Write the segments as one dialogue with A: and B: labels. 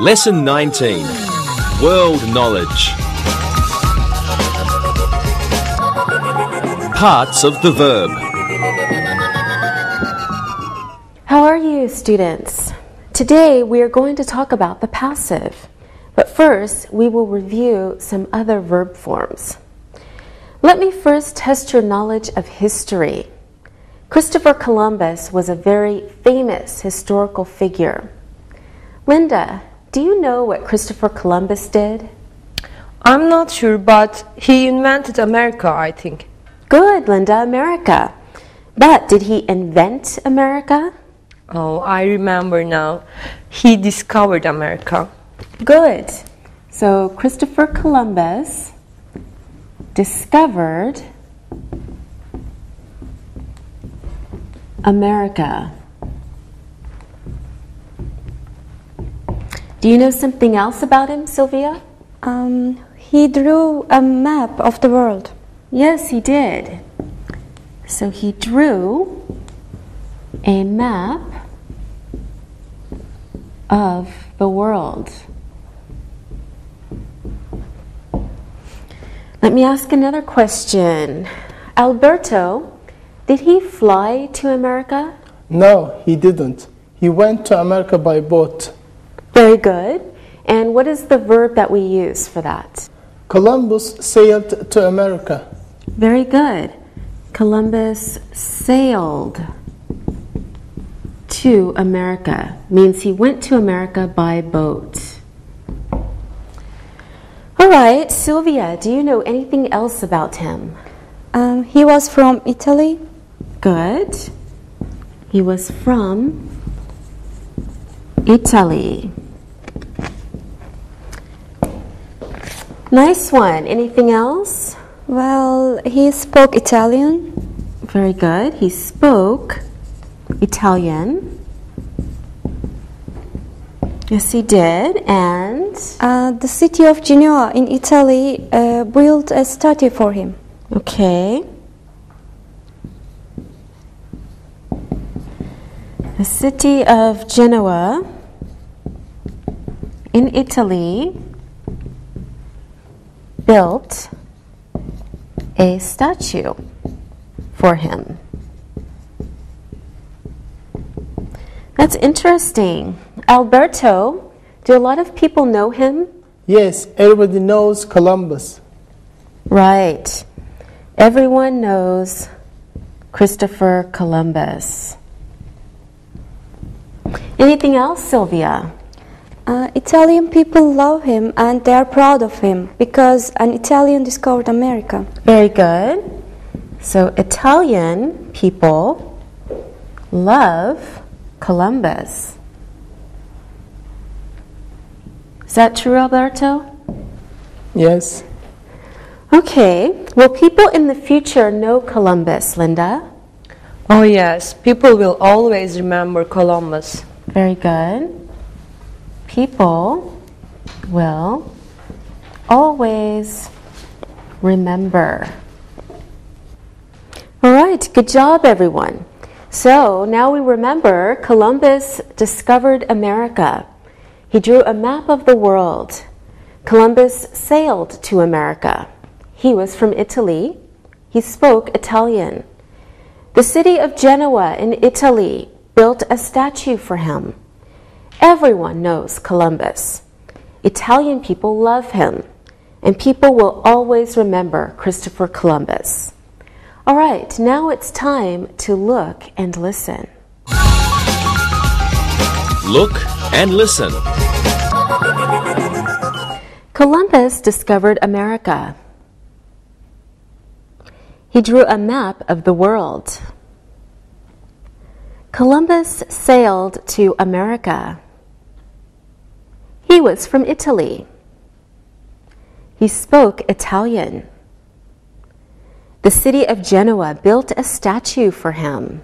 A: Lesson 19. World Knowledge. Parts of the verb.
B: How are you, students? Today we are going to talk about the passive. But first, we will review some other verb forms. Let me first test your knowledge of history. Christopher Columbus was a very famous historical figure. Linda, do you know what Christopher Columbus did?
C: I'm not sure, but he invented America, I think.
B: Good, Linda, America. But did he invent America?
C: Oh, I remember now. He discovered America.
B: Good. So Christopher Columbus discovered America. Do you know something else about him, Sylvia?
D: He drew a map of the world.
B: Yes, he did. So he drew a map of the world. Let me ask another question. Alberto, did he fly to America?
E: No, he didn't. He went to America by boat.
B: Very good. And what is the verb that we use for that?
E: Columbus sailed to America.
B: Very good. Columbus sailed to America. Means he went to America by boat. All right, Sylvia, do you know anything else about him?
D: He was from Italy.
B: Good. He was from Italy. Nice one. Anything else?
D: Well, he spoke Italian.
B: Very good. He spoke Italian. Yes, he did. And?
D: The city of Genoa in Italy built a statue for him.
B: Okay. The city of Genoa in Italy built a statue for him. That's interesting. Alberto, do a lot of people know him?
E: Yes, everybody knows Columbus.
B: Right. Everyone knows Christopher Columbus. Anything else, Sylvia?
D: Italian people love him and they are proud of him because an Italian discovered America.
B: Very good. So Italian people love Columbus. Is that true, Alberto?
E: Yes.
B: Okay. Will people in the future know Columbus, Linda?
C: Oh yes, people will always remember Columbus.
B: Very good. People will always remember. All right, good job, everyone. So now we remember Columbus discovered America. He drew a map of the world. Columbus sailed to America. He was from Italy. He spoke Italian. The city of Genoa in Italy built a statue for him. Everyone knows Columbus. Italian people love him, and people will always remember Christopher Columbus. All right, now it's time to look and listen.
A: Look and listen.
B: Columbus discovered America. He drew a map of the world. Columbus sailed to America. He was from Italy. He spoke Italian. The city of Genoa built a statue for him.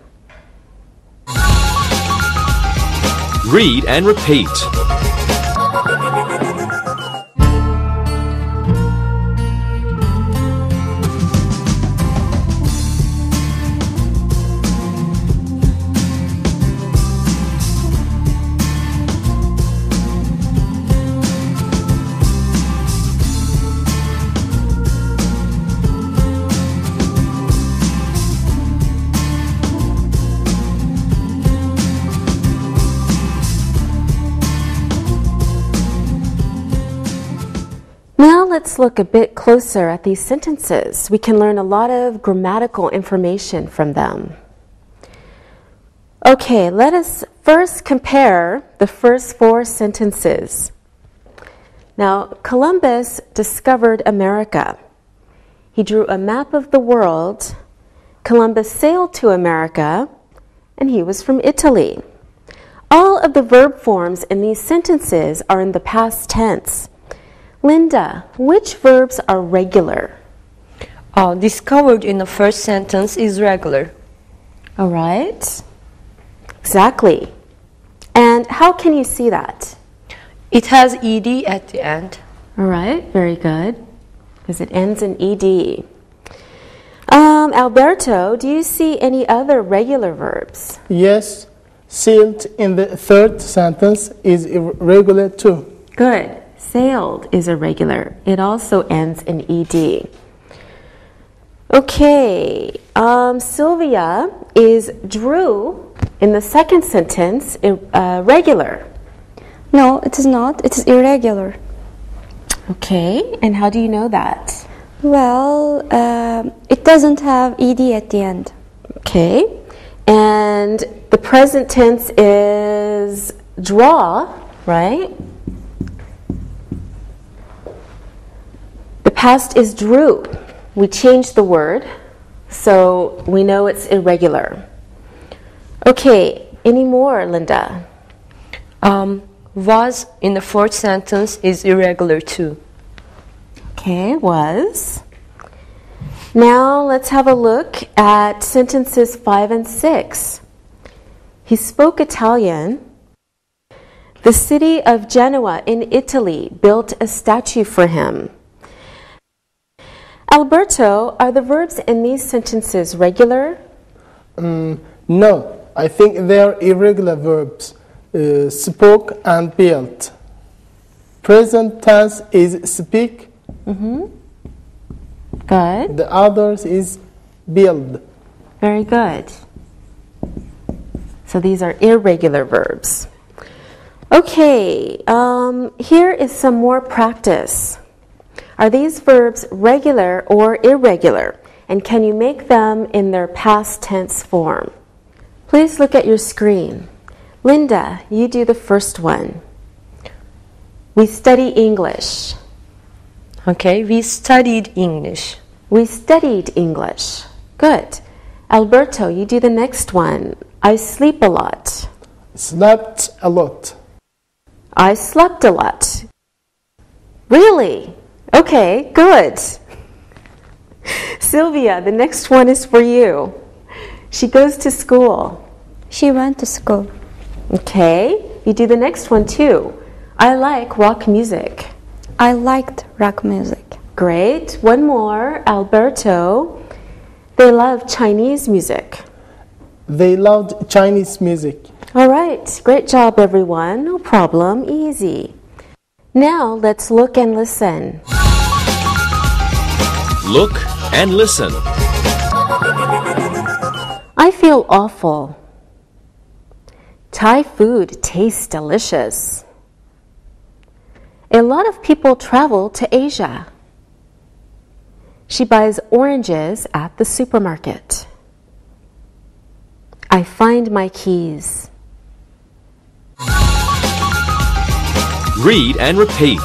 A: Read and repeat.
B: let's look a bit closer at these sentences. We can learn a lot of grammatical information from them. Okay, let us first compare the first 4 sentences. Now, Columbus discovered America. He drew a map of the world. Columbus sailed to America, and he was from Italy. All of the verb forms in these sentences are in the past tense. Linda, which verbs are regular?
C: Discovered in the first sentence is regular.
B: All right. Exactly. And how can you see that?
C: It has ed at the end.
B: All right, very good. Because it ends in ed. Alberto, do you see any other regular verbs?
E: Yes, sailed in the third sentence is irregular too.
B: Good. Sailed is irregular. It also ends in ed. Okay. Sylvia is drew in the second sentence regular.
D: No, it is not. It is irregular.
B: Okay. And how do you know that?
D: Well, it doesn't have ed at the end.
B: Okay. And the present tense is draw, right? The past is drew. We changed the word, so we know it's irregular. Okay, any more, Linda?
C: Was in the fourth sentence is irregular too.
B: Okay, was. Now let's have a look at sentences 5 and 6. He spoke Italian. The city of Genoa in Italy built a statue for him. Alberto, are the verbs in these sentences regular?
E: No, I think they are irregular verbs. Spoke and built. Present tense is speak.
B: Good.
E: The others is build.
B: Very good. So these are irregular verbs. Okay, here is some more practice. Are these verbs regular or irregular? And can you make them in their past tense form? Please look at your screen. Linda, you do the first one. We study English.
C: Okay, we studied English.
B: We studied English. Good. Alberto, you do the next one. I sleep a lot.
E: Slept a lot.
B: I slept a lot. Really? Okay, good. Sylvia, the next one is for you. She goes to school.
D: She went to school.
B: Okay, you do the next one too. I like rock music.
D: I liked rock music.
B: Great. One more. Alberto. They love Chinese music.
E: They loved Chinese music.
B: All right. Great job, everyone. No problem. Easy. Now let's look and listen.
A: Look and listen.
B: I feel awful. Thai food tastes delicious. A lot of people travel to Asia. She buys oranges at the supermarket. I find my keys.
A: Read and repeat.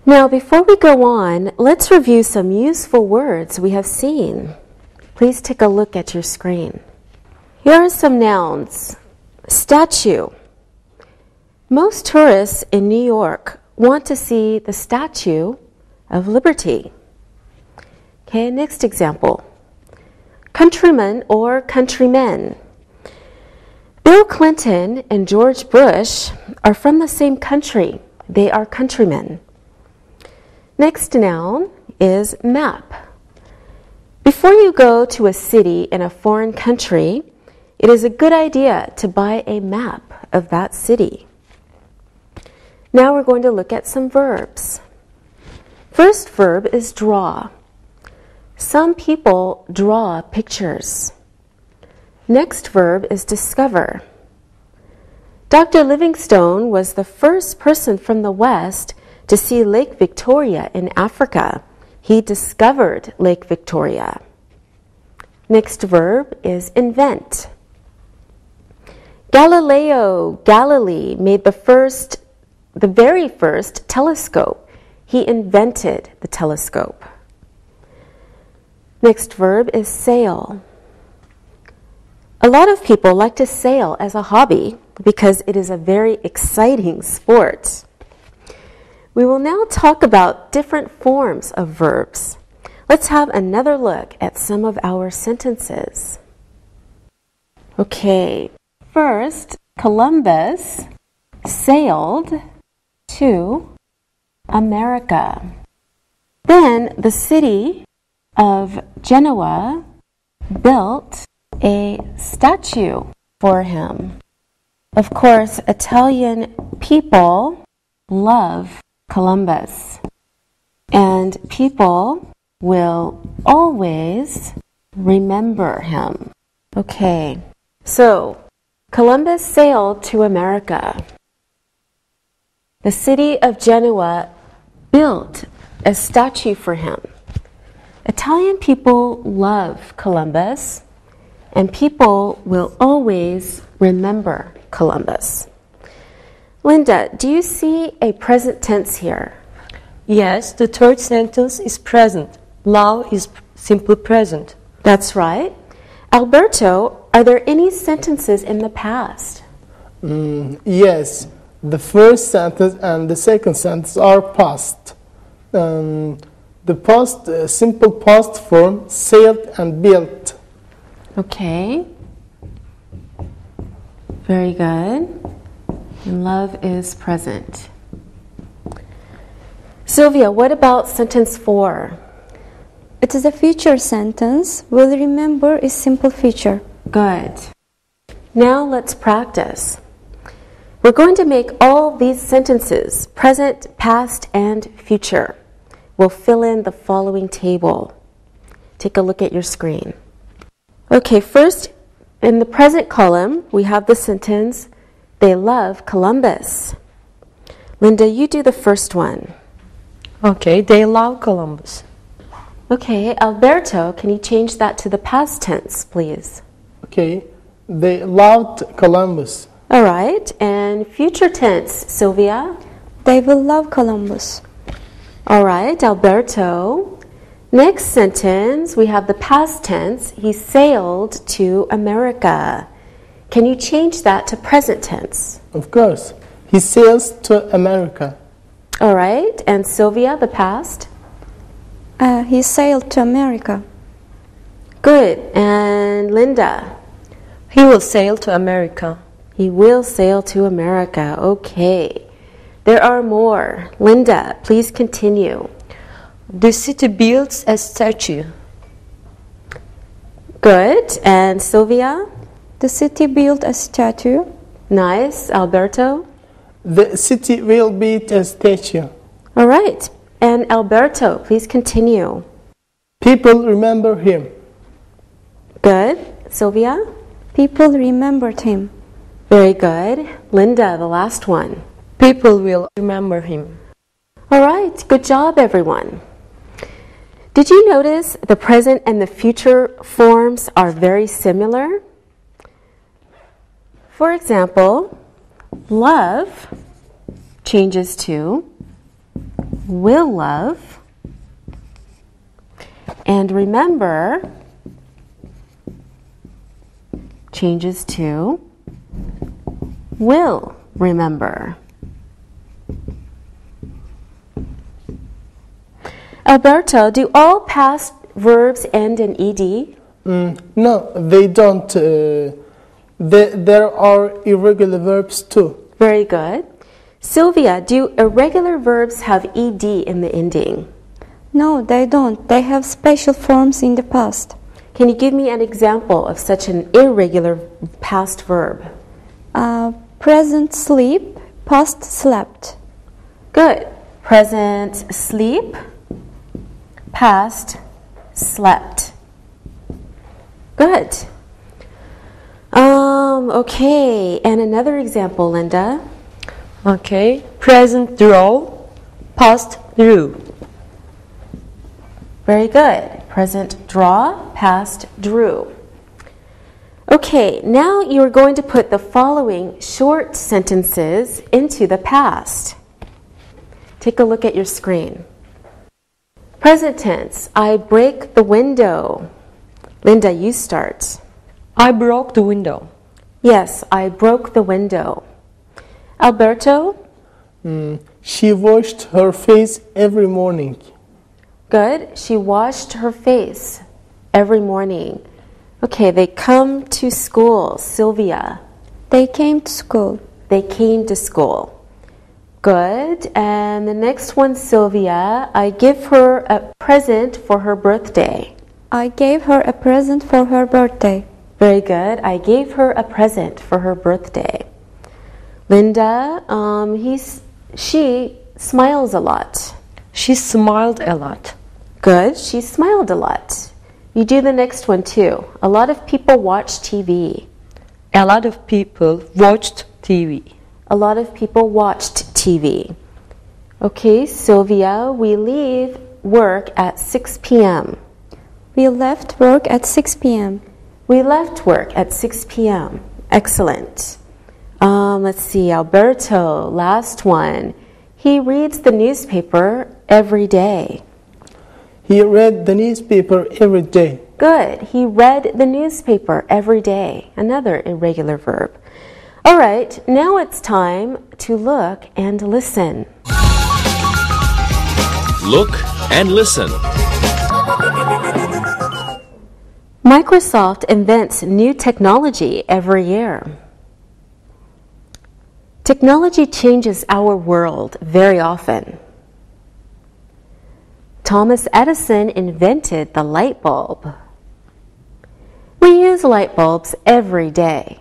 B: Now, before we go on, let's review some useful words we have seen. Please take a look at your screen. Here are some nouns. Statue. Most tourists in New York want to see the Statue of Liberty. Okay, next example. Countryman or countrymen. Bill Clinton and George Bush are from the same country. They are countrymen. Next noun is map. Before you go to a city in a foreign country, it is a good idea to buy a map of that city. Now we're going to look at some verbs. First verb is draw. Some people draw pictures. Next verb is discover. Dr. Livingstone was the first person from the West to see Lake Victoria in Africa. He discovered Lake Victoria. Next verb is invent. Galileo Galilei made the very first telescope. He invented the telescope. Next verb is sail. A lot of people like to sail as a hobby because it is a very exciting sport. We will now talk about different forms of verbs. Let's have another look at some of our sentences. Okay, first, Columbus sailed to America. Then the city of Genoa built a statue for him. Of course, Italian people love Columbus, and people will always remember him. Okay, so Columbus sailed to America. The city of Genoa built a statue for him. Italian people love Columbus, and people will always remember Columbus. Linda, do you see a present tense here?
C: Yes, the third sentence is present. Love is simple present.
B: That's right. Alberto, are there any sentences in the past?
E: Yes, the first sentence and the second sentence are past. The past, simple past form, sailed and built.
B: Okay. Very good. And love is present. Sylvia, what about sentence 4?
D: It is a future sentence. Will remember is simple future.
B: Good. Now let's practice. We're going to make all these sentences present, past, and future. We'll fill in the following table. Take a look at your screen. Okay, first, in the present column, we have the sentence, they love Columbus. Linda, you do the first one.
C: Okay, they love Columbus.
B: Okay, Alberto, can you change that to the past tense, please?
E: Okay, they loved Columbus.
B: All right, and future tense, Sylvia?
D: They will love Columbus.
B: All right, Alberto. Next sentence, we have the past tense. He sailed to America. Can you change that to present tense?
E: Of course, he sails to America.
B: All right, and Sylvia, the past?
D: He sailed to America.
B: Good, and Linda?
C: He will sail to America.
B: He will sail to America. Okay. There are more. Linda, please continue.
C: The city builds a statue.
B: Good. And Sylvia?
D: The city built a statue.
B: Nice. Alberto?
E: The city will build a statue.
B: All right. And Alberto, please continue.
E: People remember him.
B: Good. Sylvia?
D: People remembered him.
B: Very good. Linda, the last one.
C: People will remember him.
B: All right. Good job, everyone. Did you notice the present and the future forms are very similar? For example, love changes to will love, and remember changes to will remember. Alberto, do all past verbs end in ed?
E: No, they don't. There are irregular verbs too.
B: Very good. Sylvia, do irregular verbs have ed in the ending?
D: No, they don't. They have special forms in the past.
B: Can you give me an example of such an irregular past verb?
D: Present sleep, past slept.
B: Good. Present sleep, past slept. Good. Okay, and another example, Linda.
C: Okay. Present draw, past drew.
B: Very good. Present draw, past drew. Okay, now you're going to put the following short sentences into the past. Take a look at your screen. Present tense, I break the window. Linda, you start.
C: I broke the window.
B: Yes, I broke the window. Alberto?
E: She washed her face every morning.
B: Good. She washed her face every morning. Okay, they come to school. Sylvia?
D: They came to school.
B: They came to school. Good. And the next one, Sylvia, I give her a present for her birthday.
D: I gave her a present for her birthday.
B: Very good. I gave her a present for her birthday. Linda, she smiles a lot.
C: She smiled a lot.
B: Good. She smiled a lot. You do the next one too. A lot of people watch TV.
C: A lot of people watched TV.
B: A lot of people watched TV. Okay, Sylvia, we leave work at 6 p.m.
D: We left work at 6 p.m.
B: We left work at 6 p.m. Excellent. Let's see, Alberto, last one. He reads the newspaper every day.
E: He read the newspaper every day.
B: Good. He read the newspaper every day. Another irregular verb. All right, now it's time to look and listen.
A: Look and listen.
B: Microsoft invents new technology every year. Technology changes our world very often. Thomas Edison invented the light bulb. We use light bulbs every day.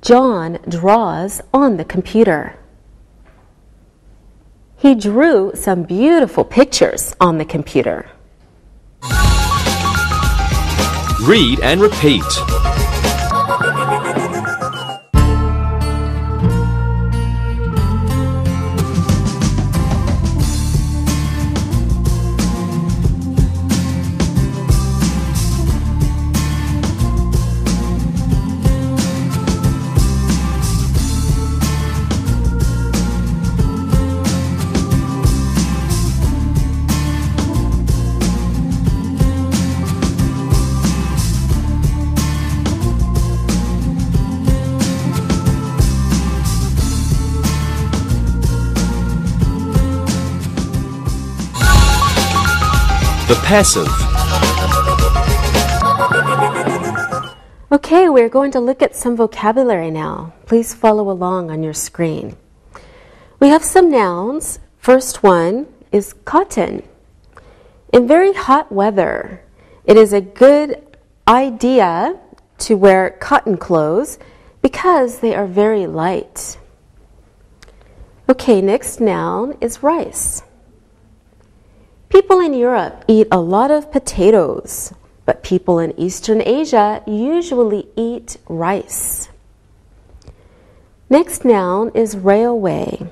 B: John draws on the computer. He drew some beautiful pictures on the computer.
A: Read and repeat. The passive.
B: Okay, we're going to look at some vocabulary now. Please follow along on your screen. We have some nouns. First one is cotton. In very hot weather, it is a good idea to wear cotton clothes because they are very light. Okay, next noun is rice. People in Europe eat a lot of potatoes, but people in Eastern Asia usually eat rice. Next noun is railway.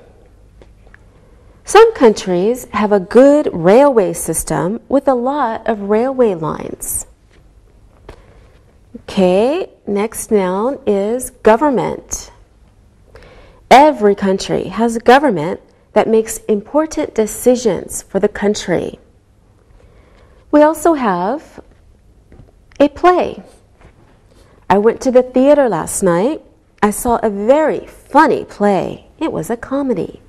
B: Some countries have a good railway system with a lot of railway lines. Okay, next noun is government. Every country has a government that makes important decisions for the country. We also have a play. I went to the theater last night. I saw a very funny play. It was a comedy.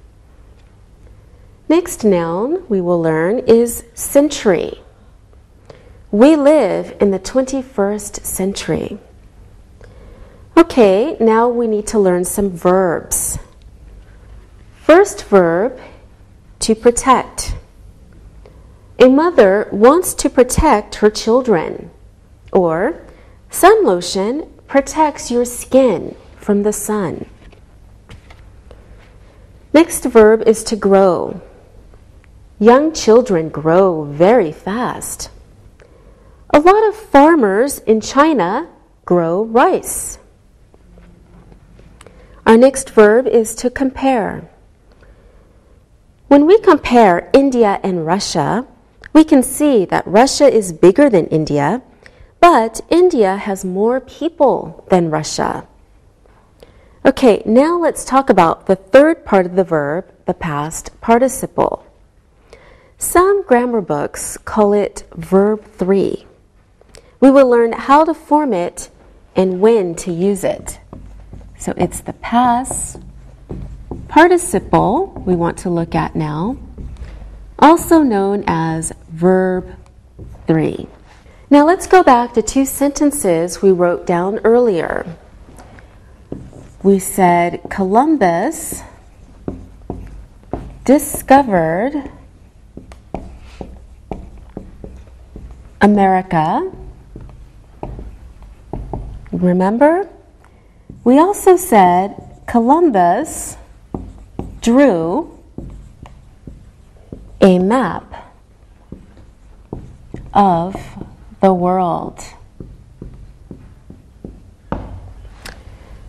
B: Next noun we will learn is century. We live in the 21st century. Okay, now we need to learn some verbs. first verb, to protect. A mother wants to protect her children. Or, sun lotion protects your skin from the sun. Next verb is to grow. Young children grow very fast. A lot of farmers in China grow rice. Our next verb is to compare. When we compare India and Russia, we can see that Russia is bigger than India, but India has more people than Russia. Okay, now let's talk about the third part of the verb, the past participle. Some grammar books call it verb 3. We will learn how to form it and when to use it. So it's the past participle we want to look at now, also known as verb 3. Now let's go back to 2 sentences we wrote down earlier. We said Columbus discovered America. Remember? We also said Columbus drew a map of the world.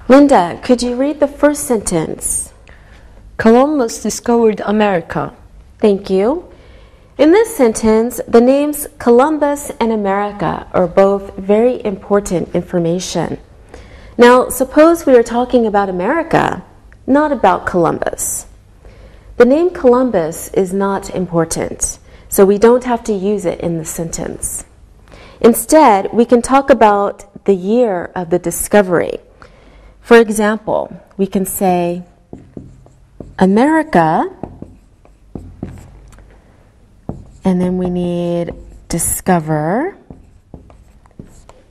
B: Linda, could you read the first sentence?
C: Columbus discovered America.
B: Thank you. In this sentence, the names Columbus and America are both very important information. Now, suppose we are talking about America, not about Columbus. The name Columbus is not important, so we don't have to use it in the sentence. Instead, we can talk about the year of the discovery. For example, we can say, America, and then we need discover,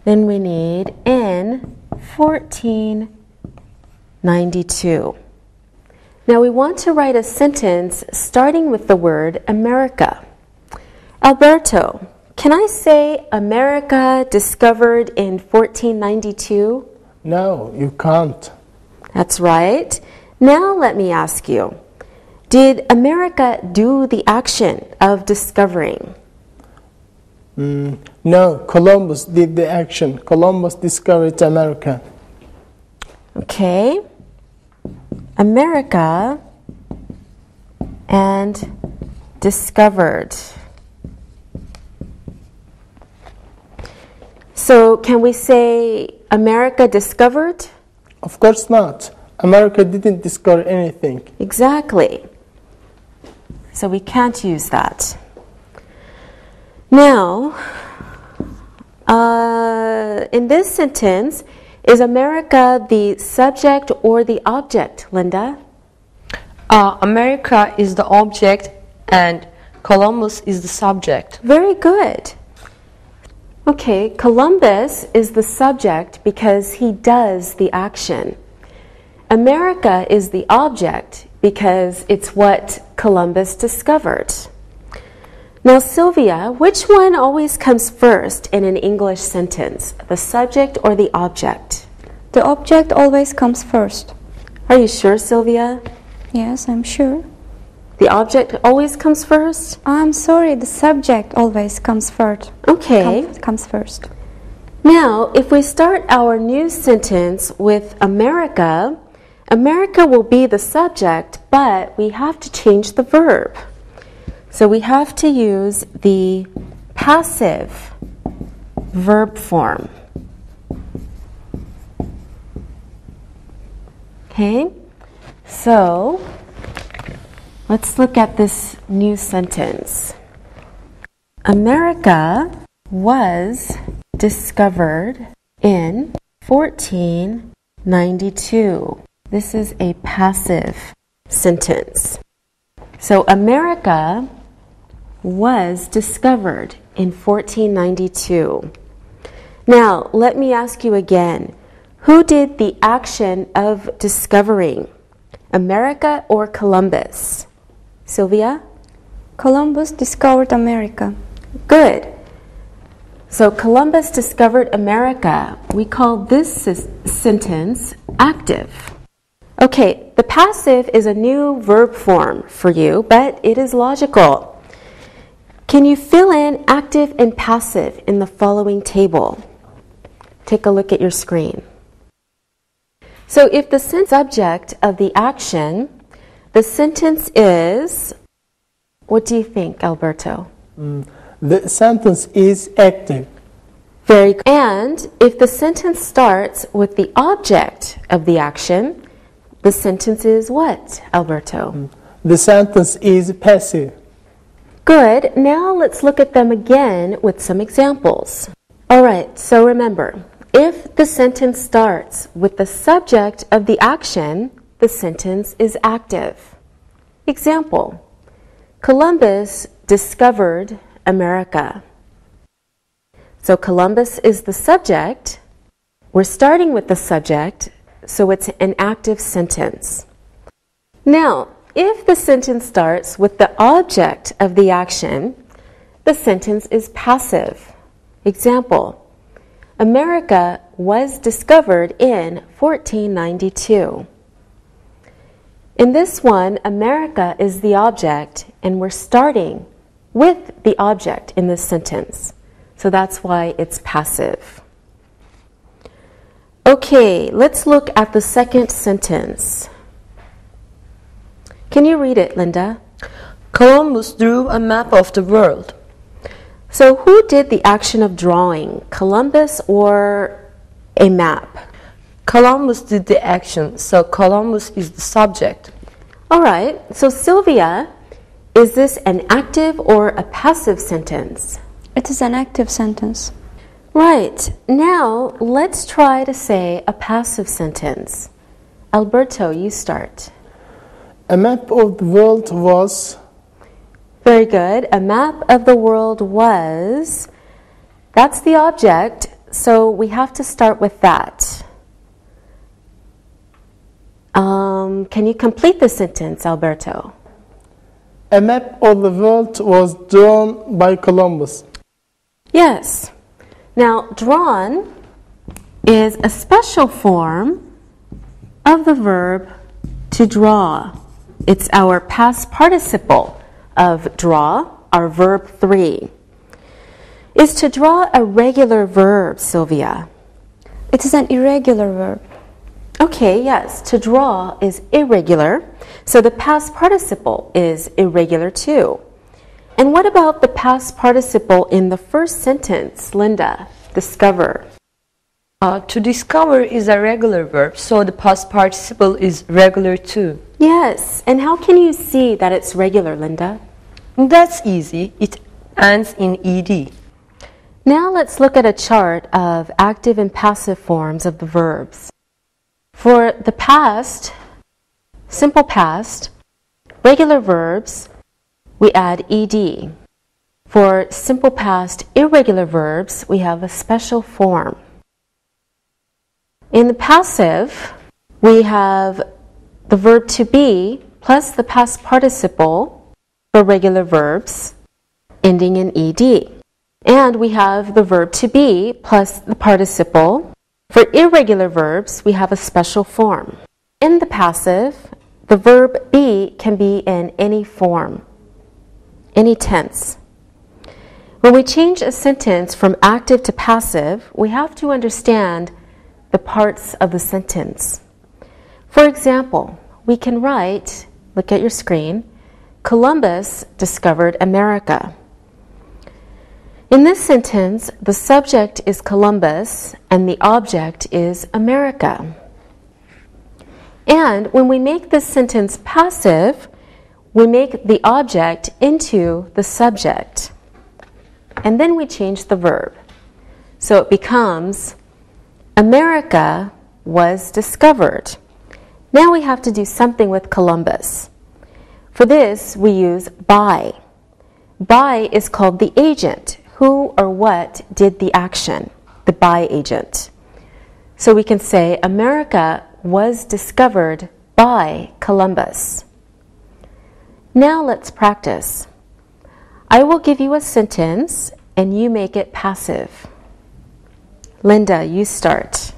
B: then we need in 1492. Now we want to write a sentence starting with the word America. Alberto, can I say America discovered in 1492?
E: No, you can't.
B: That's right. Now let me ask you, did America do the action of discovering?
E: No, Columbus did the action. Columbus discovered America.
B: Okay. America and discovered. So can we say America discovered?
E: Of course not. America didn't discover anything.
B: Exactly. So we can't use that. Now, in this sentence, is America the subject or the object, Linda?
C: America is the object and Columbus is the subject.
B: Very good. Okay, Columbus is the subject because he does the action. America is the object because it's what Columbus discovered. Now, Sylvia, which one always comes first in an English sentence, the subject or the object?
D: The object always comes first.
B: Are you sure, Sylvia?
D: Yes, I'm sure.
B: The object always comes first?
D: I'm sorry, the subject always comes first.
B: Okay.
D: Comes first.
B: Now, if we start our new sentence with America, America will be the subject, but we have to change the verb. So we have to use the passive verb form. Okay, so let's look at this new sentence. America was discovered in 1492. This is a passive sentence. So America was discovered in 1492. Now, let me ask you again. Who did the action of discovering? America or Columbus? Sylvia?
D: Columbus discovered America.
B: Good. So Columbus discovered America. We call this sentence active. Okay, the passive is a new verb form for you, but it is logical. Can you fill in active and passive in the following table? Take a look at your screen. So if the subject of the action, the sentence is, what do you think, Alberto?
E: The sentence is active.
B: Very good. And if the sentence starts with the object of the action, the sentence is what, Alberto?
E: The sentence is passive.
B: Good. Now let's look at them again with some examples. All right, so remember, if the sentence starts with the subject of the action, the sentence is active. Example, Columbus discovered America. So Columbus is the subject. We're starting with the subject, so it's an active sentence. Now, if the sentence starts with the object of the action, the sentence is passive. Example, America was discovered in 1492. In this one, America is the object, and we're starting with the object in this sentence. So that's why it's passive. Okay, let's look at the second sentence. Can you read it, Linda?
C: Columbus drew a map of the world.
B: So who did the action of drawing, Columbus or a map?
C: Columbus did the action, so Columbus is the subject.
B: All right, so Sylvia, is this an active or a passive sentence?
D: It is an active sentence.
B: Right, now let's try to say a passive sentence. Alberto, you start.
E: A map of the world was.
B: Very good. A map of the world was. That's the object, so we have to start with that. Can you complete the sentence, Alberto?
E: A map of the world was drawn by Columbus.
B: Yes. Now, drawn is a special form of the verb to draw. It's our past participle of draw, our verb 3. Is to draw a regular verb, Sylvia?
D: It is an irregular verb.
B: Okay, yes, to draw is irregular, so the past participle is irregular too. And what about the past participle in the first sentence, Linda? Discover.
C: To discover is a regular verb, so the past participle is regular too.
B: Yes, and how can you see that it's regular, Linda?
C: That's easy. It ends in ed.
B: Now let's look at a chart of active and passive forms of the verbs. For the past, simple past, regular verbs, we add ed. For simple past, irregular verbs, we have a special form. In the passive, we have the verb to be plus the past participle for regular verbs ending in ed. And we have the verb to be plus the participle. For irregular verbs, we have a special form. In the passive, the verb be can be in any form, any tense. When we change a sentence from active to passive, we have to understand the parts of the sentence. For example, we can write, look at your screen, Columbus discovered America. In this sentence, the subject is Columbus and the object is America. And when we make this sentence passive, we make the object into the subject. And then we change the verb. So it becomes, America was discovered. Now we have to do something with Columbus. For this, we use by. By is called the agent. Who or what did the action? The by agent. So we can say, America was discovered by Columbus. Now let's practice. I will give you a sentence and you make it passive. Linda, you start.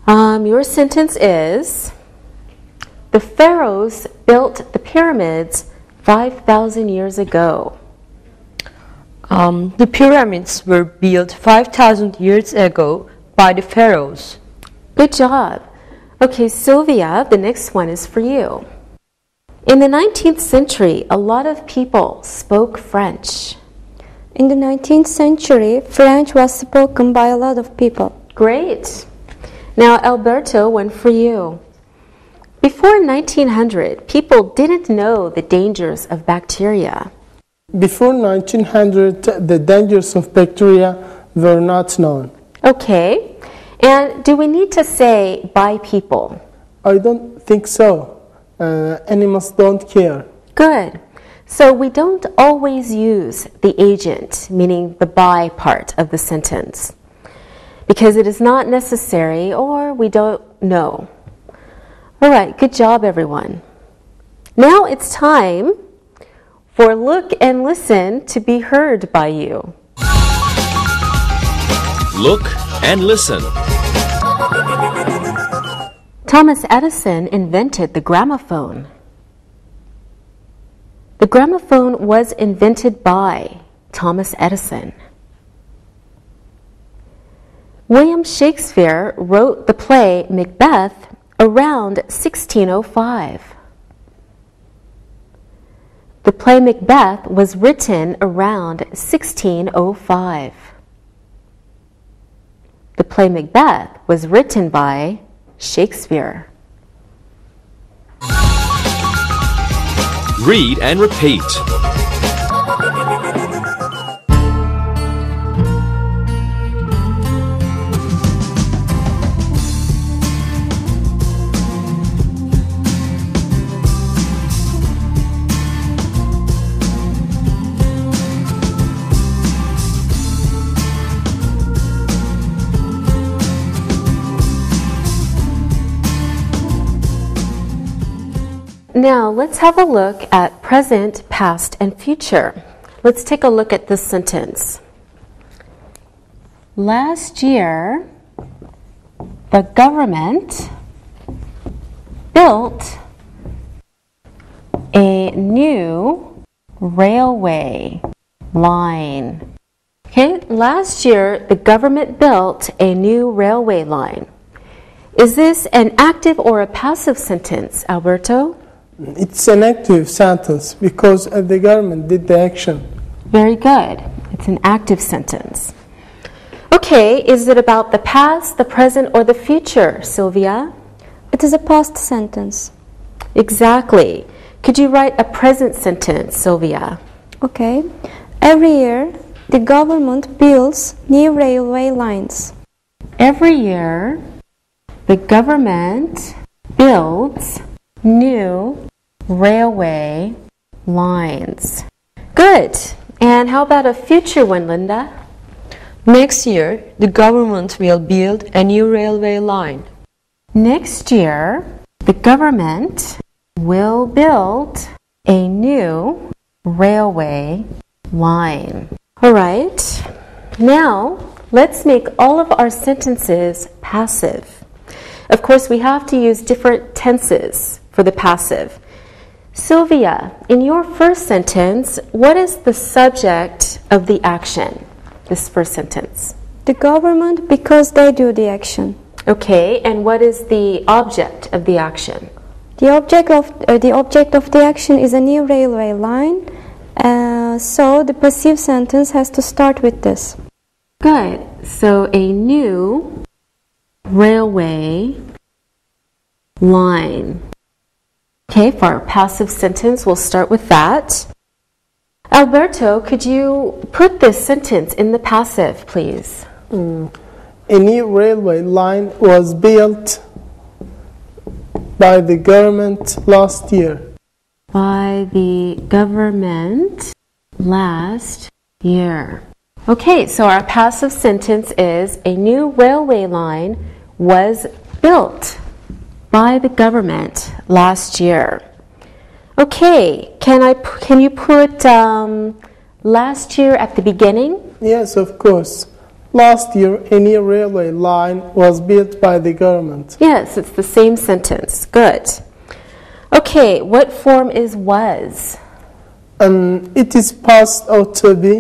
B: Your sentence is, the pharaohs built the pyramids 5,000 years ago.
C: The pyramids were built 5,000 years ago by the pharaohs.
B: Good job. Okay, Sylvia, the next one is for you. In the 19th century, a lot of people spoke French.
D: In the 19th century, French was spoken by a lot of people.
B: Great. Now, Alberto, one for you. Before 1900, people didn't know the dangers of bacteria.
E: Before 1900, the dangers of bacteria were not known.
B: Okay. And do we need to say by people?
E: I don't think so. Animals don't care.
B: Good. So we don't always use the agent, meaning the by part of the sentence, because it is not necessary or we don't know. All right, good job, everyone. Now it's time for Look and Listen to be heard by you.
A: Look and listen.
B: Thomas Edison invented the gramophone. The gramophone was invented by Thomas Edison. William Shakespeare wrote the play Macbeth around 1605. The play Macbeth was written around 1605. The play Macbeth was written by Shakespeare.
A: Read and repeat.
B: Now let's have a look at present, past, and future. Let's take a look at this sentence. Last year, the government built a new railway line. Okay, last year the government built a new railway line. Is this an active or a passive sentence, Alberto?
E: It's an active sentence because the government did the action.
B: Very good. It's an active sentence. Okay, is it about the past, the present, or the future, Sylvia?
D: It is a past sentence.
B: Exactly. Could you write a present sentence, Sylvia?
D: Okay. Every year, the government builds new railway lines.
B: Every year, the government builds new railway lines. Good. And how about a future one, Linda?
C: Next year, the government will build a new railway line.
B: Next year, the government will build a new railway line. All right. Now, let's make all of our sentences passive. Of course, we have to use different tenses for the passive. Sylvia, in your first sentence, what is the subject of the action? This first sentence.
D: The government, because they do the action.
B: Okay, and what is the object of the action?
D: The object of the action is a new railway line. So the passive sentence has to start with this.
B: Good. So a new railway line. Okay, for our passive sentence, we'll start with that. Alberto, could you put this sentence in the passive, please?
E: A new railway line was built by the government last year.
B: By the government last year. Okay, so our passive sentence is a new railway line was built by the government last year. Okay, can you put last year at the beginning?
E: Yes, of course. Last year, a new railway line was built by the government.
B: Yes, it's the same sentence. Good. Okay, what form is was?
E: It is past or to be.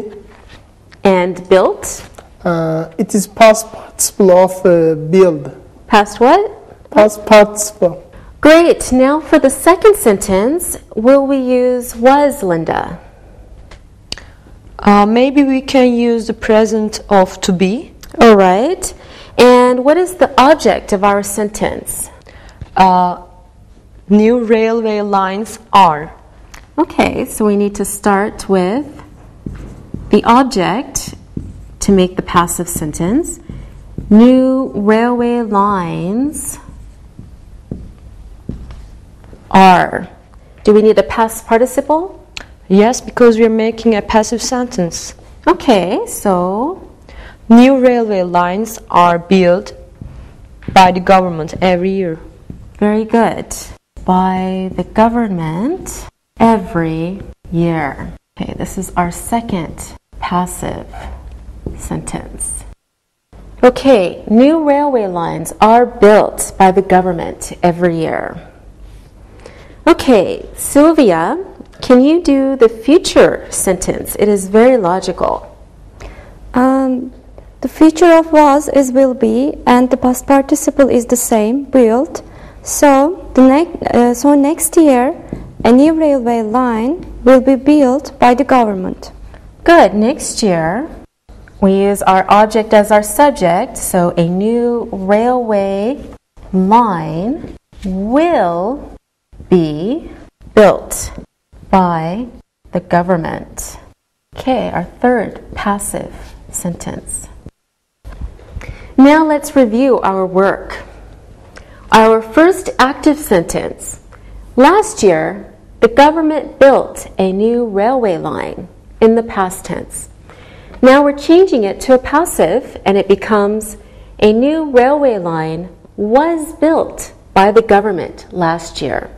B: And built?
E: It is past participle of build.
B: Past what?
E: Past participle.
B: Great. Now for the second sentence, will we use was, Linda?
C: Maybe we can use the present of to be.
B: All right. And what is the object of our sentence?
C: New railway lines are.
B: Okay, so we need to start with the object to make the passive sentence. New railway lines are. Do we need a past participle?
C: Yes, because we're making a passive sentence.
B: Okay, so
C: New railway lines are built by the government every year.
B: very good. By the government every year. Okay, this is our second passive sentence. Okay, new railway lines are built by the government every year. Okay, Sylvia, can you do the future sentence? It is very logical.
D: The future of was is will be, and the past participle is the same, built. So next year, a new railway line will be built by the government.
B: Good. Next year, we use our object as our subject, so a new railway line will be built by the government. Okay, our third passive sentence. Now let's review our work. Our first active sentence. Last year, the government built a new railway line in the past tense. Now we're changing it to a passive and it becomes a new railway line was built by the government last year.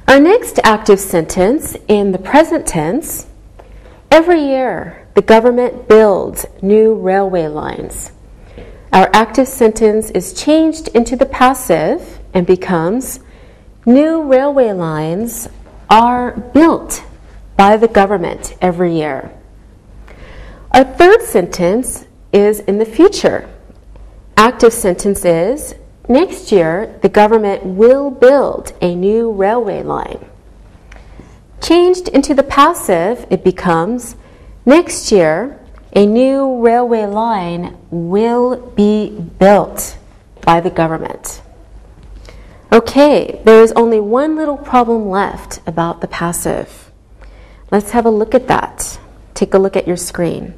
B: Our next active sentence in the present tense. Every year, the government builds new railway lines. Our active sentence is changed into the passive and becomes new railway lines are built by the government every year. Our third sentence is in the future. Active sentence is next year the government will build a new railway line. Changed into the passive, it becomes next year a new railway line will be built by the government. Okay, there is only one little problem left about the passive. Let's have a look at that. Take a look at your screen.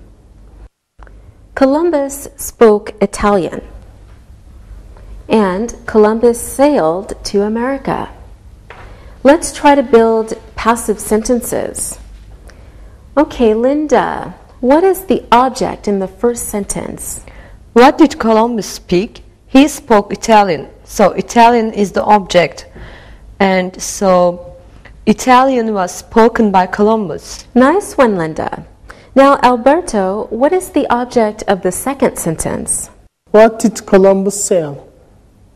B: Columbus spoke Italian, and Columbus sailed to America. Let's try to build passive sentences. Okay, Linda, what is the object in the first sentence?
C: What did Columbus speak? He spoke Italian. So Italian is the object. And so Italian was spoken by Columbus.
B: Nice one, Linda. Now, Alberto, what is the object of the second sentence?
E: What did Columbus sail?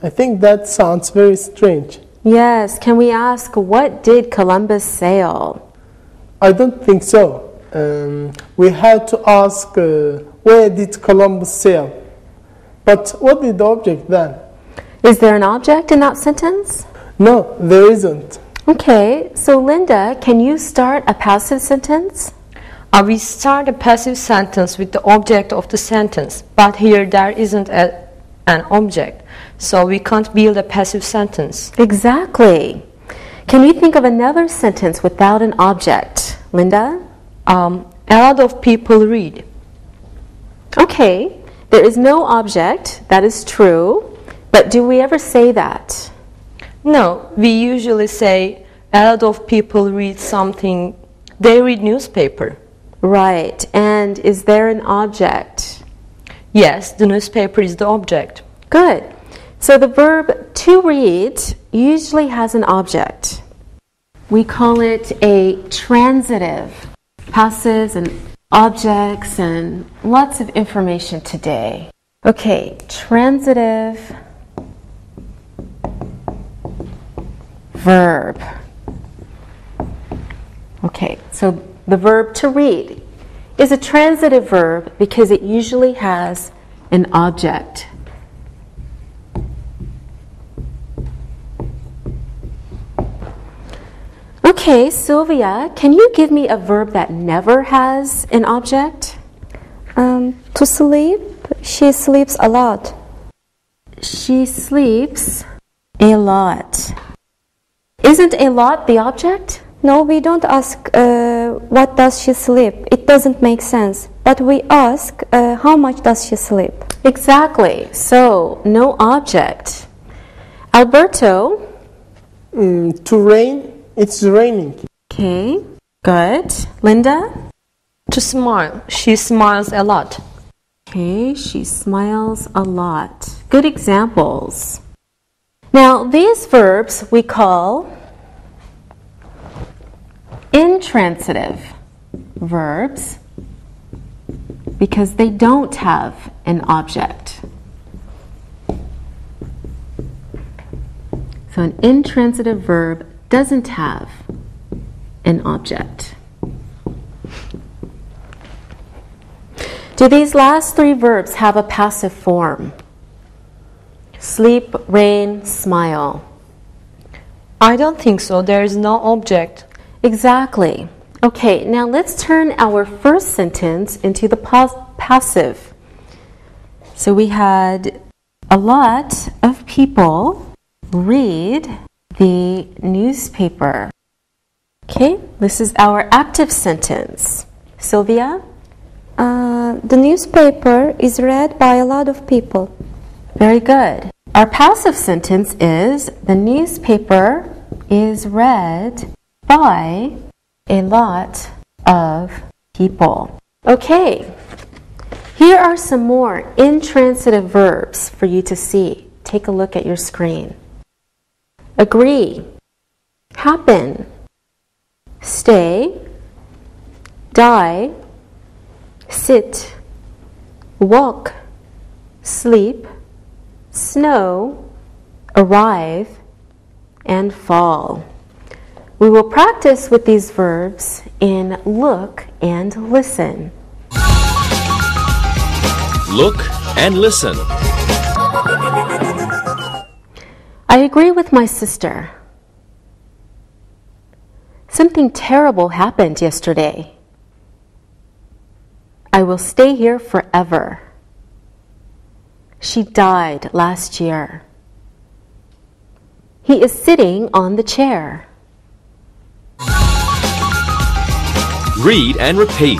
E: I think that sounds very strange.
B: Yes, can we ask, what did Columbus sail?
E: I don't think so. We had to ask, where did Columbus sail? But what is the object then?
B: Is there an object in that sentence?
E: No, there isn't.
B: Okay, so Linda, can you start a passive sentence?
C: We start a passive sentence with the object of the sentence, but here there isn't an object, so we can't build a passive sentence.
B: Exactly. Can you think of another sentence without an object? Linda?
C: A lot of people read.
B: Okay, there is no object, that is true, but do we ever say that?
C: No, we usually say a lot of people read something, they read newspaper.
B: Right, and is there an object?
C: Yes, the newspaper is the object.
B: Good. So the verb to read usually has an object. We call it a transitive. Passives and objects and lots of information today. Okay, transitive verb. Okay, so the verb to read is a transitive verb because it usually has an object. Okay, Sylvia, can you give me a verb that never has an object?
D: To sleep, she sleeps a lot.
B: She sleeps a lot. Isn't a lot the object?
D: No, we don't ask what does she sleep. It doesn't make sense. But we ask how much does she sleep.
B: Exactly. So, no object. Alberto?
E: To rain, it's raining.
B: Okay, good. Linda?
C: To smile. She smiles a lot.
B: Okay, she smiles a lot. Good examples. Now, these verbs we call intransitive verbs because they don't have an object. So an intransitive verb doesn't have an object. Do these last three verbs have a passive form? Sleep, rain, smile.
C: I don't think so. There is no object.
B: Exactly. Okay, now let's turn our first sentence into the passive. So we had a lot of people read the newspaper. Okay, this is our active sentence. Sylvia?
D: The newspaper is read by a lot of people.
B: Very good. Our passive sentence is the newspaper is read by a lot of people. Okay, here are some more intransitive verbs for you to see. Take a look at your screen. Agree, happen, stay, die, sit, walk, sleep, snow, arrive, and fall. We will practice with these verbs in look and listen.
A: Look and listen.
B: I agree with my sister. Something terrible happened yesterday. I will stay here forever. She died last year. He is sitting on the chair.
A: Read and repeat.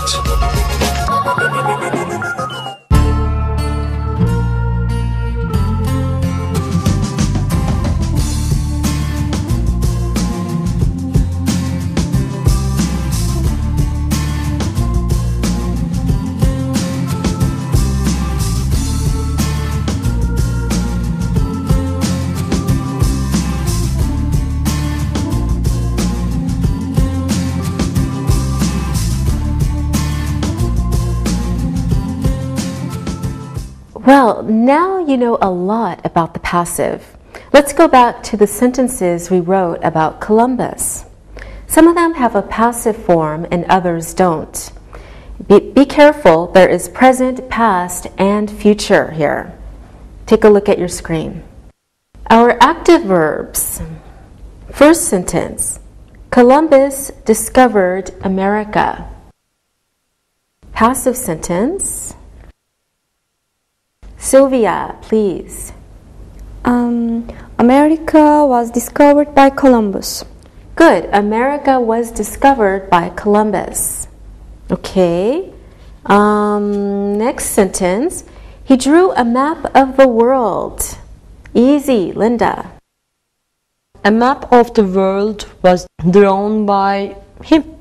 B: Well, now you know a lot about the passive. Let's go back to the sentences we wrote about Columbus. Some of them have a passive form and others don't. Be careful, there is present, past, and future here. Take a look at your screen. Our active verbs. First sentence, Columbus discovered America. Passive sentence, Sylvia, please.
D: America was discovered by Columbus.
B: Good. America was discovered by Columbus. Okay. Next sentence. He drew a map of the world. Easy, Linda.
C: A map of the world was drawn by him.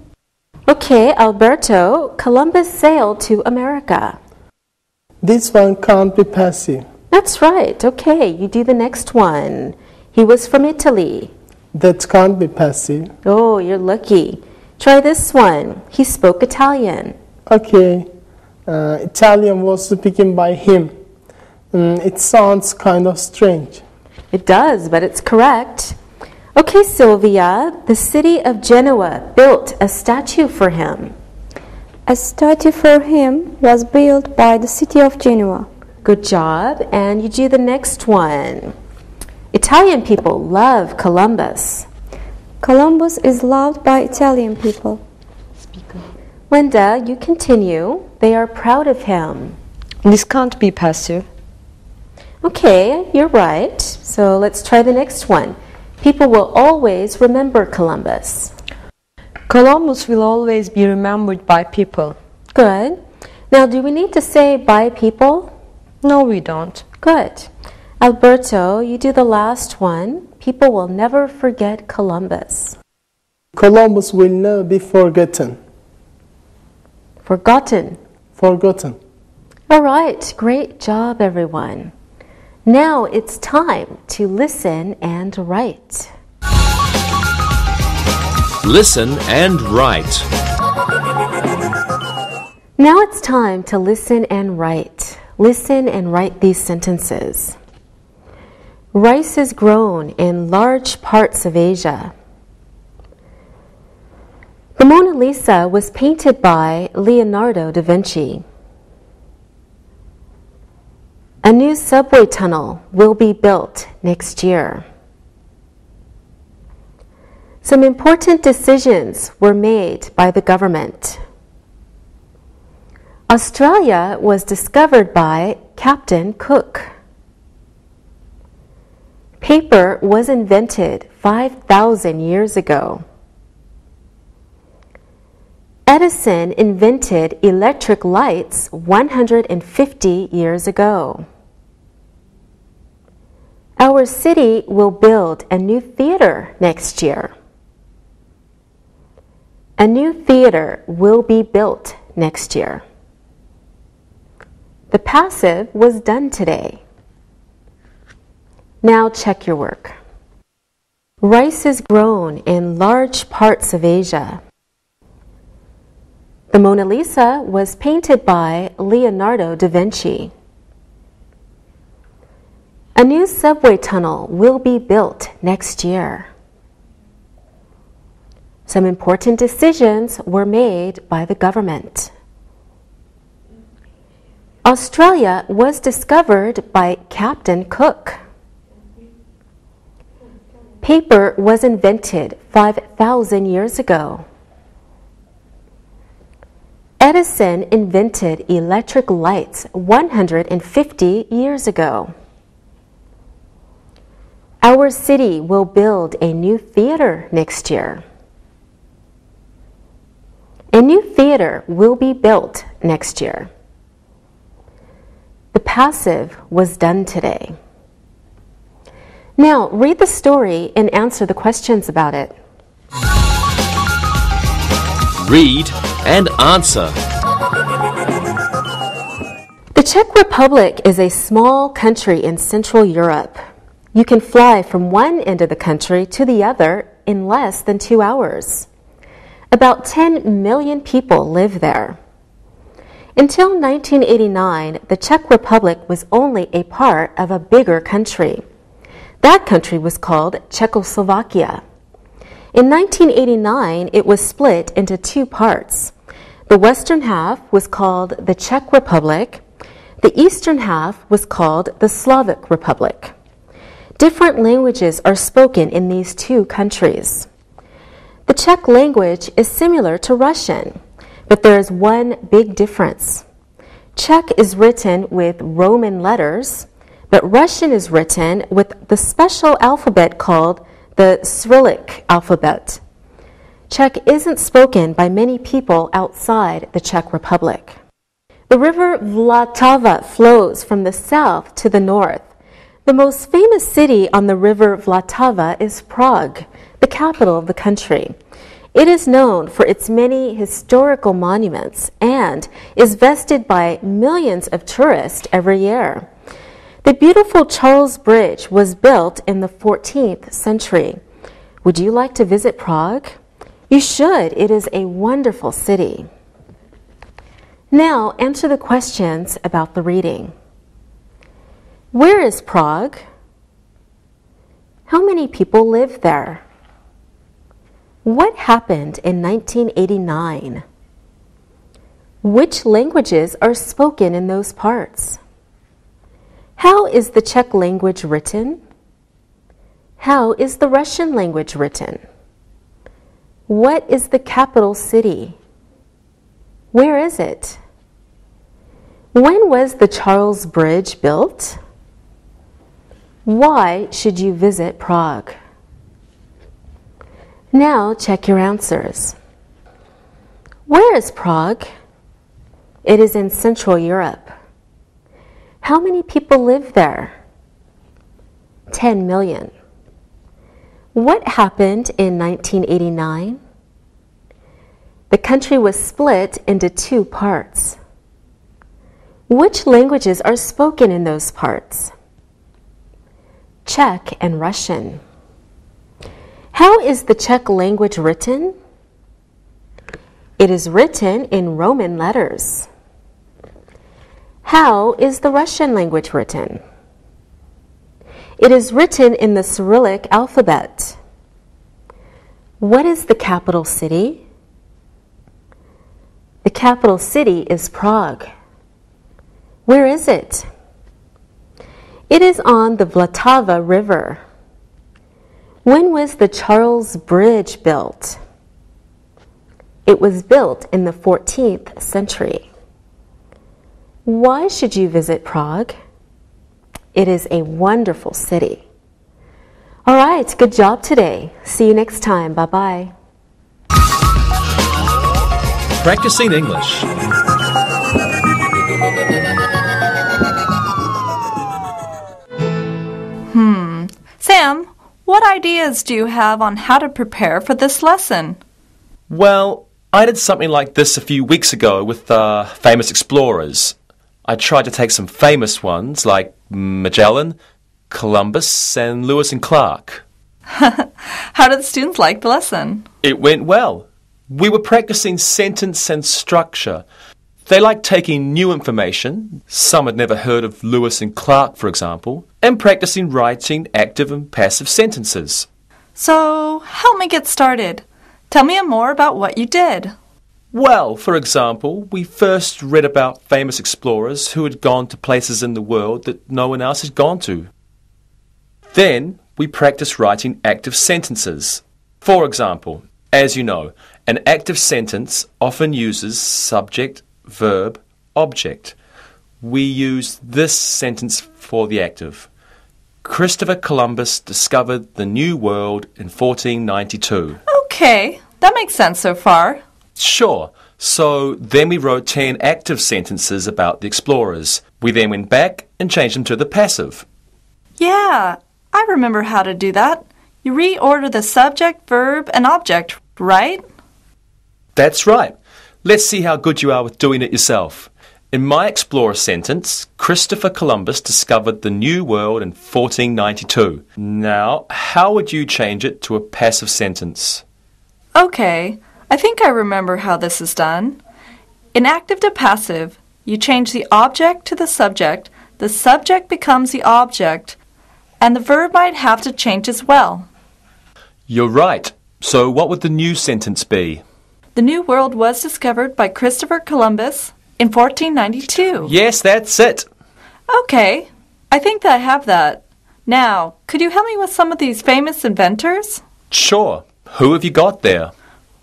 B: Okay, Alberto. Columbus sailed to America.
E: This one can't be passive.
B: That's right. Okay, you do the next one. He was from Italy.
E: That can't be passive.
B: Oh, you're lucky. Try this one. He spoke Italian.
E: Okay. Italian was speaken by him. It sounds kind of strange.
B: It does, but it's correct. Okay, Sylvia, the city of Genoa built a statue for him.
D: A statue for him was built by the city of Genoa.
B: Good job. And you do the next one. Italian people love Columbus.
D: Columbus is loved by Italian people.
B: Linda, you continue. They are proud of him.
C: This can't be passive.
B: Okay, you're right. So let's try the next one. People will always remember Columbus.
C: Columbus will always be remembered by people.
B: Good. Now, do we need to say by people?
C: No, we don't.
B: Good. Alberto, you do the last one. People will never forget Columbus.
E: Columbus will never be forgotten.
B: Forgotten.
E: Forgotten.
B: All right, great job, everyone. Now it's time to listen and write.
A: Listen and write.
B: Now it's time to listen and write. Listen and write these sentences. Rice is grown in large parts of Asia. The Mona Lisa was painted by Leonardo da Vinci. A new subway tunnel will be built next year. Some important decisions were made by the government. Australia was discovered by Captain Cook. Paper was invented 5,000 years ago. Edison invented electric lights 150 years ago. Our city will build a new theater next year. A new theater will be built next year. The passive was done today. Now check your work. Rice is grown in large parts of Asia. The Mona Lisa was painted by Leonardo da Vinci. A new subway tunnel will be built next year. Some important decisions were made by the government. Australia was discovered by Captain Cook. Paper was invented 5,000 years ago. Edison invented electric lights 150 years ago. Our city will build a new theater next year. A new theater will be built next year. The passive was done today. Now, read the story and answer the questions about it.
A: Read and answer.
B: The Czech Republic is a small country in Central Europe. You can fly from one end of the country to the other in less than 2 hours. About 10 million people live there. Until 1989, the Czech Republic was only a part of a bigger country. That country was called Czechoslovakia. In 1989, it was split into 2 parts. The western half was called the Czech Republic. The eastern half was called the Slovak Republic. Different languages are spoken in these 2 countries. The Czech language is similar to Russian, but there is one big difference. Czech is written with Roman letters, but Russian is written with the special alphabet called the Cyrillic alphabet. Czech isn't spoken by many people outside the Czech Republic. The river Vltava flows from the south to the north. The most famous city on the river Vltava is Prague, the capital of the country. It is known for its many historical monuments and is visited by millions of tourists every year. The beautiful Charles Bridge was built in the 14th century. Would you like to visit Prague? You should. It is a wonderful city. Now answer the questions about the reading. Where is Prague? How many people live there? What happened in 1989? Which languages are spoken in those parts? How is the Czech language written? How is the Russian language written? What is the capital city? Where is it? When was the Charles Bridge built? Why should you visit Prague? Now check your answers. Where is Prague? It is in Central Europe. How many people live there? 10 million. What happened in 1989? The country was split into 2 parts. Which languages are spoken in those parts? Czech and Russian. How is the Czech language written? It is written in Roman letters. How is the Russian language written? It is written in the Cyrillic alphabet. What is the capital city? The capital city is Prague. Where is it? It is on the Vltava River. When was the Charles Bridge built? It was built in the 14th century. Why should you visit Prague? It is a wonderful city. All right, good job today. See you next time. Bye-bye.
A: Practicing English.
F: Sam, what ideas do you have on how to prepare for this lesson?
A: Well, I did something like this a few weeks ago with famous explorers. I tried to take some famous ones like Magellan, Columbus, and Lewis and Clark.
F: How did the students like the lesson?
A: It went well. We were practicing sentence and structure. They liked taking new information, some had never heard of Lewis and Clark, for example, and practicing writing active and passive sentences.
F: So, help me get started. Tell me more about what you did.
A: Well, for example, we first read about famous explorers who had gone to places in the world that no one else had gone to. Then we practiced writing active sentences. For example, as you know, an active sentence often uses subject, verb, object. We use this sentence for the active. Christopher Columbus discovered the New World in 1492.
F: Okay, that makes sense so far.
A: Sure. So then we wrote 10 active sentences about the explorers. We then went back and changed them to the passive.
F: Yeah, I remember how to do that. You reorder the subject, verb, and object, right?
A: That's right. Let's see how good you are with doing it yourself. In my explorer sentence, Christopher Columbus discovered the New World in 1492. Now, how would you change it to a passive sentence?
F: Okay, I think I remember how this is done. In active to passive, you change the object to the subject becomes the object, and the verb might have to change as well.
A: You're right. So what would the new sentence be?
F: The New World was discovered by Christopher Columbus in 1492.
A: Yes, that's it.
F: Okay, I think that I have that. Now, could you help me with some of these famous inventors?
A: Sure. Who have you got there?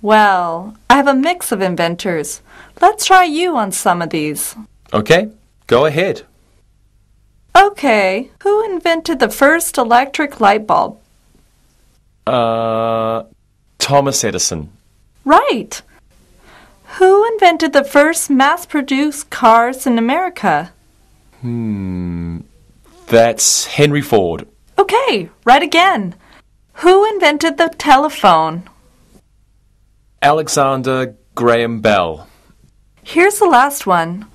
F: Well, I have a mix of inventors. Let's try you on some of these.
A: Okay, go ahead.
F: Okay, who invented the first electric light bulb?
A: Thomas Edison.
F: Right. Who invented the first mass-produced cars in America?
A: That's Henry Ford.
F: Okay, right again. Who invented the telephone?
A: Alexander Graham Bell.
F: Here's the last one.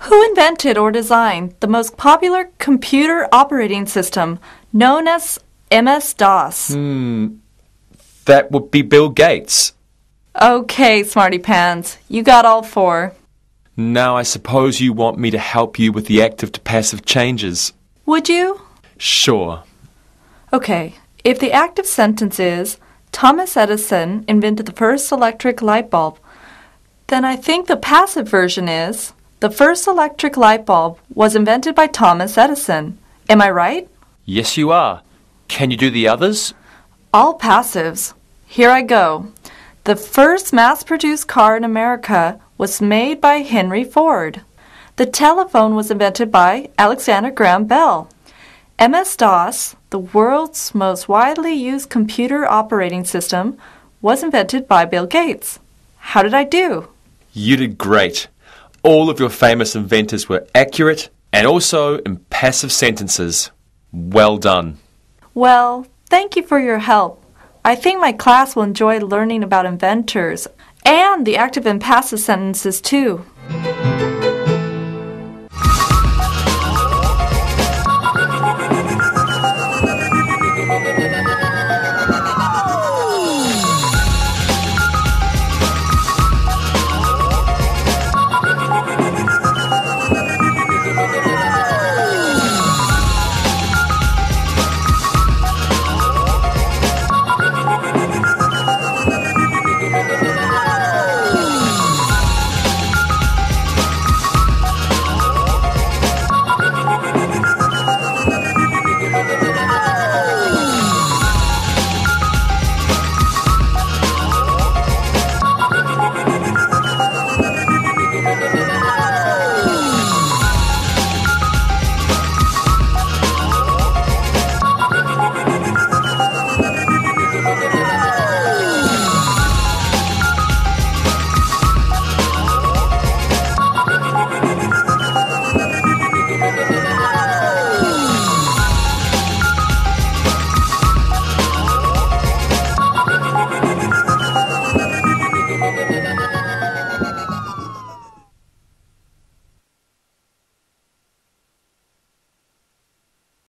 F: Who invented or designed the most popular computer operating system known as MS-DOS?
A: That would be Bill Gates.
F: Okay, Smarty Pants, you got all four.
A: Now I suppose you want me to help you with the active to passive changes.
F: Would you?
A: Sure.
F: Okay, if the active sentence is, Thomas Edison invented the first electric light bulb, then I think the passive version is, the first electric light bulb was invented by Thomas Edison. Am I right?
A: Yes, you are. Can you do the others?
F: All passives. Here I go. The first mass-produced car in America was made by Henry Ford. The telephone was invented by Alexander Graham Bell. MS-DOS, the world's most widely used computer operating system, was invented by Bill Gates. How did I do?
A: You did great. All of your famous inventors were accurate and also in passive sentences. Well done.
F: Well, thank you for your help. I think my class will enjoy learning about inventors and the active and passive sentences too.